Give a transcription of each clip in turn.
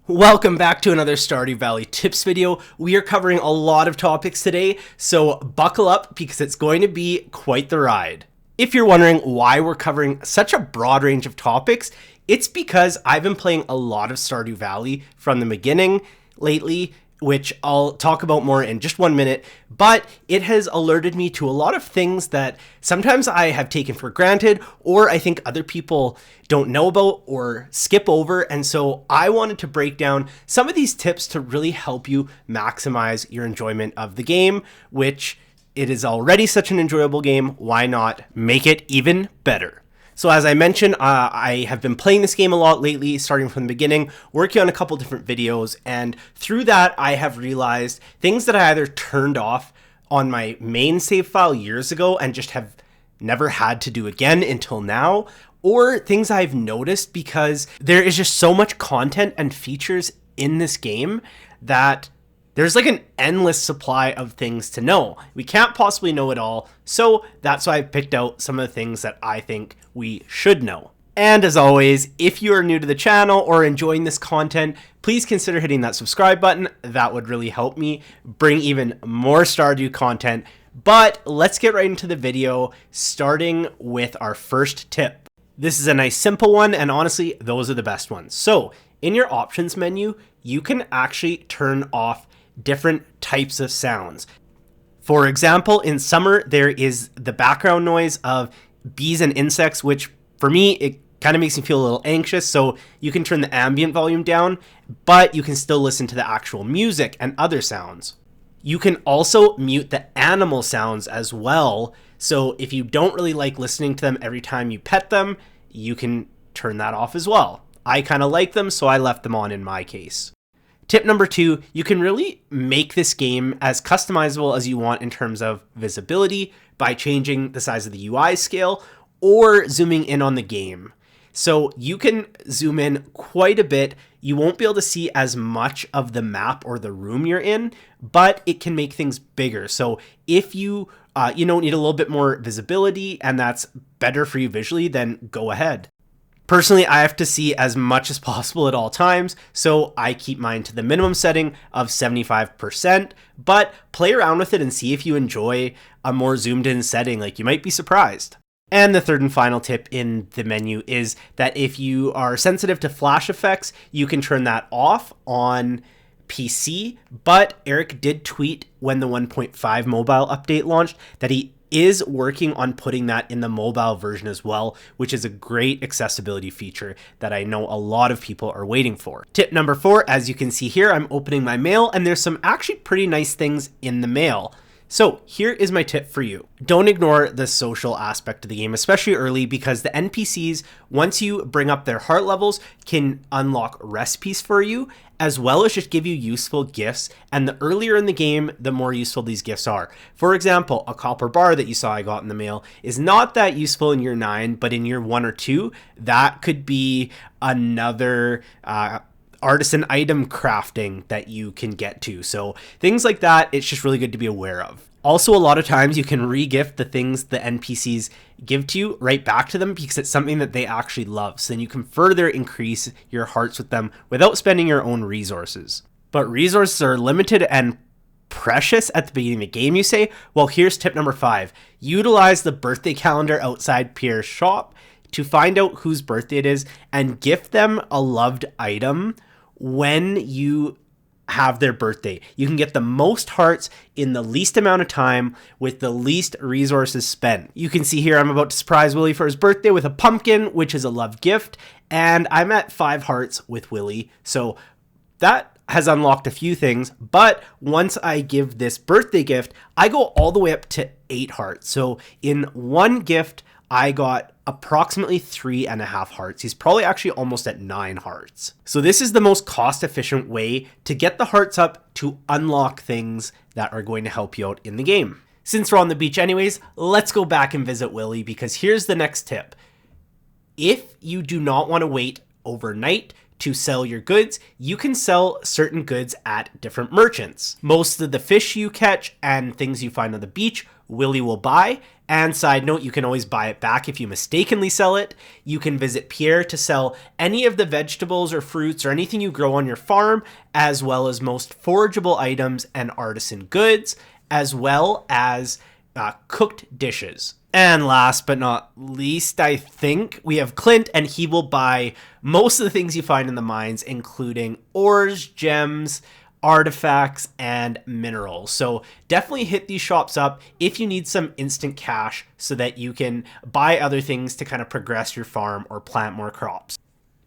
Welcome back to another Stardew Valley tips video. We are covering a lot of topics today, so buckle up because it's going to be quite the ride. If you're wondering why we're covering such a broad range of topics, it's because I've been playing a lot of Stardew Valley from the beginning lately, which I'll talk about more in just 1 minute, but it has alerted me to a lot of things that sometimes I have taken for granted, or I think other people don't know about or skip over, and so I wanted to break down some of these tips to really help you maximize your enjoyment of the game, which it is already such an enjoyable game. Why not make it even better? So as I mentioned, I have been playing this game a lot lately, starting from the beginning, working on a couple different videos, and through that I have realized things that I either turned off on my main save file years ago and just have never had to do again until now, or things I've noticed because there is just so much content and features in this game that there's like an endless supply of things to know. We can't possibly know it all, so that's why I picked out some of the things that I think we should know. And as always, if you are new to the channel or enjoying this content, please consider hitting that subscribe button. That would really help me bring even more Stardew content. But let's get right into the video, starting with our first tip. This is a nice simple one, and honestly, those are the best ones. So in your options menu, you can actually turn off different types of sounds. For example, in summer, there is the background noise of bees and insects, which for me, it kind of makes me feel a little anxious. So you can turn the ambient volume down, but you can still listen to the actual music and other sounds. You can also mute the animal sounds as well. So if you don't really like listening to them every time you pet them, you can turn that off as well. I kind of like them, so I left them on in my case. Tip number 2, you can really make this game as customizable as you want in terms of visibility by changing the size of the UI scale or zooming in on the game. So you can zoom in quite a bit. You won't be able to see as much of the map or the room you're in, but it can make things bigger. So if you need a little bit more visibility and that's better for you visually, then go ahead. Personally, I have to see as much as possible at all times, so I keep mine to the minimum setting of 75%, but play around with it and see if you enjoy a more zoomed in setting. Like, you might be surprised. And the third and final tip in the menu is that if you are sensitive to flash effects, you can turn that off on PC, but Eric did tweet when the 1.5 mobile update launched that he is working on putting that in the mobile version as well, which is a great accessibility feature that I know a lot of people are waiting for. Tip number 4, as you can see here, I'm opening my mail and there's some actually pretty nice things in the mail. So here is my tip for you. Don't ignore the social aspect of the game, especially early, because the NPCs, once you bring up their heart levels, can unlock recipes for you, as well as just give you useful gifts. And the earlier in the game, the more useful these gifts are. For example, a copper bar that you saw I got in the mail is not that useful in year 9, but in year 1 or 2, that could be another artisan item crafting that you can get to. So things like that, it's just really good to be aware of. Also, a lot of times you can re-gift the things the NPCs give to you right back to them because it's something that they actually love. So then you can further increase your hearts with them without spending your own resources. But resources are limited and precious at the beginning of the game, you say? Well, here's tip number 5. Utilize the birthday calendar outside Pierre's shop to find out whose birthday it is and gift them a loved item when you have their birthday. You can get the most hearts in the least amount of time with the least resources spent. You can see here I'm about to surprise Willie for his birthday with a pumpkin, which is a love gift, and I'm at 5 hearts with Willie. So that has unlocked a few things, but once I give this birthday gift, I go all the way up to 8 hearts. So in one gift, I got approximately 3.5 hearts. He's probably actually almost at 9 hearts. So this is the most cost-efficient way to get the hearts up to unlock things that are going to help you out in the game. Since we're on the beach anyways, let's go back and visit Willie, because here's the next tip. If you do not want to wait overnight to sell your goods, you can sell certain goods at different merchants. Most of the fish you catch and things you find on the beach, Willie will buy, And side note, you can always buy it back if you mistakenly sell it. You can visit Pierre to sell any of the vegetables or fruits or anything you grow on your farm, as well as most forageable items and artisan goods, as well as cooked dishes. And last but not least, I think we have Clint, and he will buy most of the things you find in the mines, including ores, gems, artifacts, and minerals. So definitely hit these shops up if you need some instant cash so that you can buy other things to kind of progress your farm or plant more crops.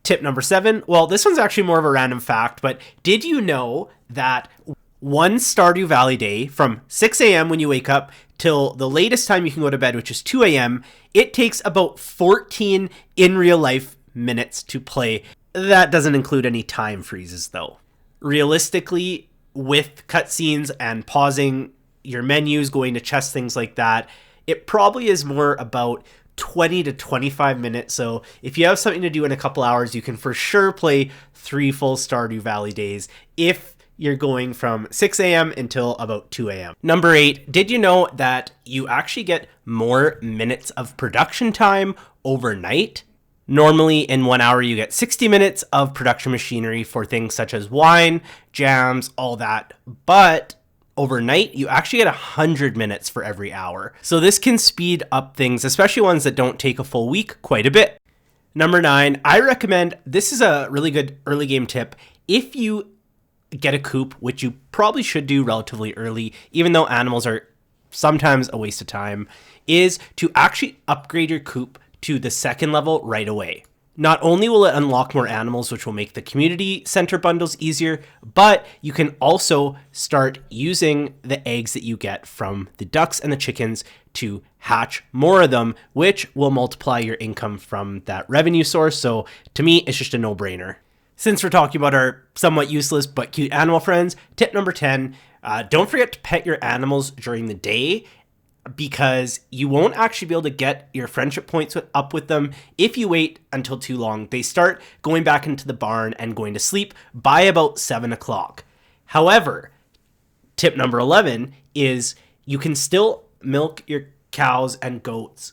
Tip number 7. Well, this one's actually more of a random fact, but did you know that one Stardew Valley day from 6 a.m. when you wake up till the latest time you can go to bed, which is 2 a.m., it takes about 14 in real life minutes to play. That doesn't include any time freezes though. Realistically, with cutscenes and pausing your menus, going to chest, things like that, it probably is more about 20 to 25 minutes. So if you have something to do in a couple hours, you can for sure play 3 full Stardew Valley days if you're going from 6 a.m. until about 2 a.m. Number 8, did you know that you actually get more minutes of production time overnight? Normally in 1 hour, you get 60 minutes of production machinery for things such as wine, jams, all that. But overnight, you actually get 100 minutes for every hour. So this can speed up things, especially ones that don't take a full week, quite a bit. Number 9, I recommend, this is a really good early game tip. If you get a coop, which you probably should do relatively early, even though animals are sometimes a waste of time, is to actually upgrade your coop to the 2nd level right away. Not only will it unlock more animals, which will make the community center bundles easier, but you can also start using the eggs that you get from the ducks and the chickens to hatch more of them, which will multiply your income from that revenue source. So to me, it's just a no-brainer. Since we're talking about our somewhat useless but cute animal friends, tip number 10, don't forget to pet your animals during the day, because you won't actually be able to get your friendship points up with them if you wait until too long. They start going back into the barn and going to sleep by about 7 o'clock. However, tip number 11 is you can still milk your cows and goats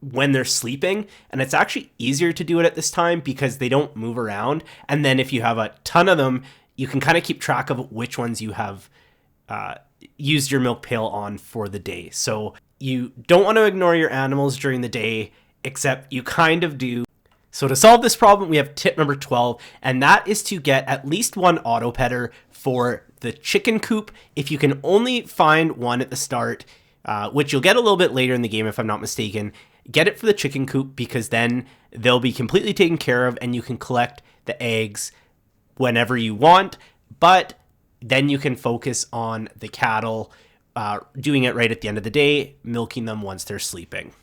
when they're sleeping, and it's actually easier to do it at this time because they don't move around. And then if you have a ton of them, you can kind of keep track of which ones you have used your milk pail on for the day. So you don't want to ignore your animals during the day, except you kind of do. So to solve this problem, we have tip number 12, and that is to get at least one auto petter for the chicken coop. If you can only find one at the start, which you'll get a little bit later in the game if I'm not mistaken, get it for the chicken coop, because then they'll be completely taken care of and you can collect the eggs whenever you want. But then you can focus on the cattle, doing it right at the end of the day, milking them once they're sleeping.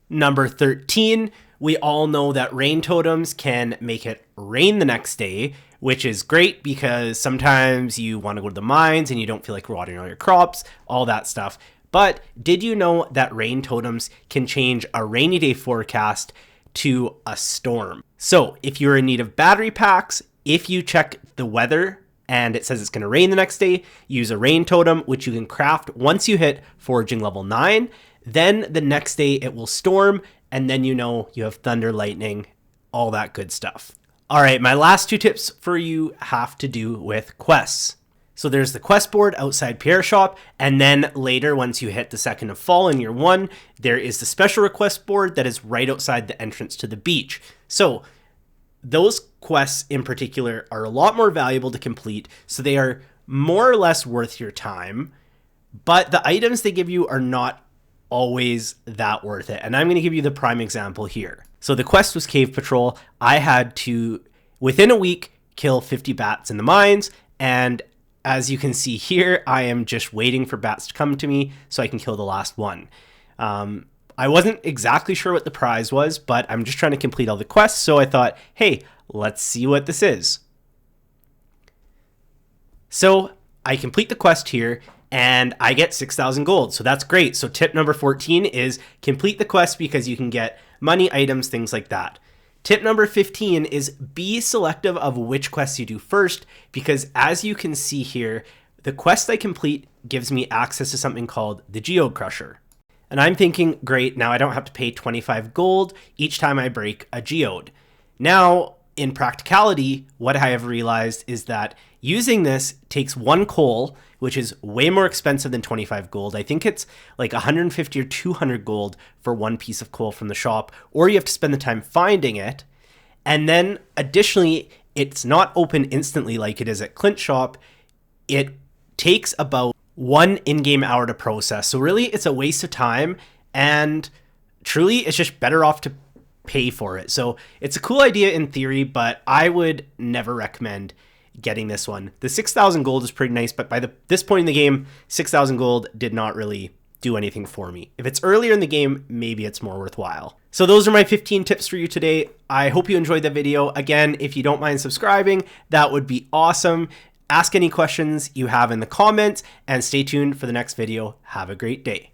Number 13, we all know that rain totems can make it rain the next day, which is great because sometimes you want to go to the mines and you don't feel like watering all your crops, all that stuff. But did you know that rain totems can change a rainy day forecast to a storm? So if you're in need of battery packs, if you check the weather and it says it's going to rain the next day, use a rain totem, which you can craft once you hit foraging level 9. Then the next day it will storm, and then you know you have thunder, lightning, all that good stuff. All right, my last 2 tips for you have to do with quests. So there's the quest board outside Pierre's shop, and then later, once you hit the 2nd of fall in year 1, there is the special request board that is right outside the entrance to the beach. So those quests in particular are a lot more valuable to complete, so they are more or less worth your time, but the items they give you are not always that worth it. And I'm going to give you the prime example here. So the quest was Cave Patrol. I had to, within a week, kill 50 bats in the mines, and as you can see here, I am just waiting for bats to come to me so I can kill the last one. I wasn't exactly sure what the prize was, but I'm just trying to complete all the quests, so I thought, hey, let's see what this is. So I complete the quest here, and I get 6,000 gold, so that's great. So tip number 14 is complete the quest because you can get money, items, things like that. Tip number 15 is be selective of which quests you do first, because as you can see here, the quest I complete gives me access to something called the Geo Crusher. And I'm thinking, great, now I don't have to pay 25 gold each time I break a geode. Now, in practicality, what I have realized is that using this takes 1 coal, which is way more expensive than 25 gold. I think it's like 150 or 200 gold for 1 piece of coal from the shop, or you have to spend the time finding it. And then additionally, it's not open instantly like it is at Clint's shop. It takes about 1 in-game hour to process. So really, it's a waste of time, and truly, it's just better off to pay for it. So it's a cool idea in theory, but I would never recommend getting this one. The 6,000 gold is pretty nice, but by this point in the game, 6,000 gold did not really do anything for me. If it's earlier in the game, maybe it's more worthwhile. So those are my 15 tips for you today. I hope you enjoyed the video. Again, if you don't mind subscribing, that would be awesome. Ask any questions you have in the comments, and stay tuned for the next video. Have a great day.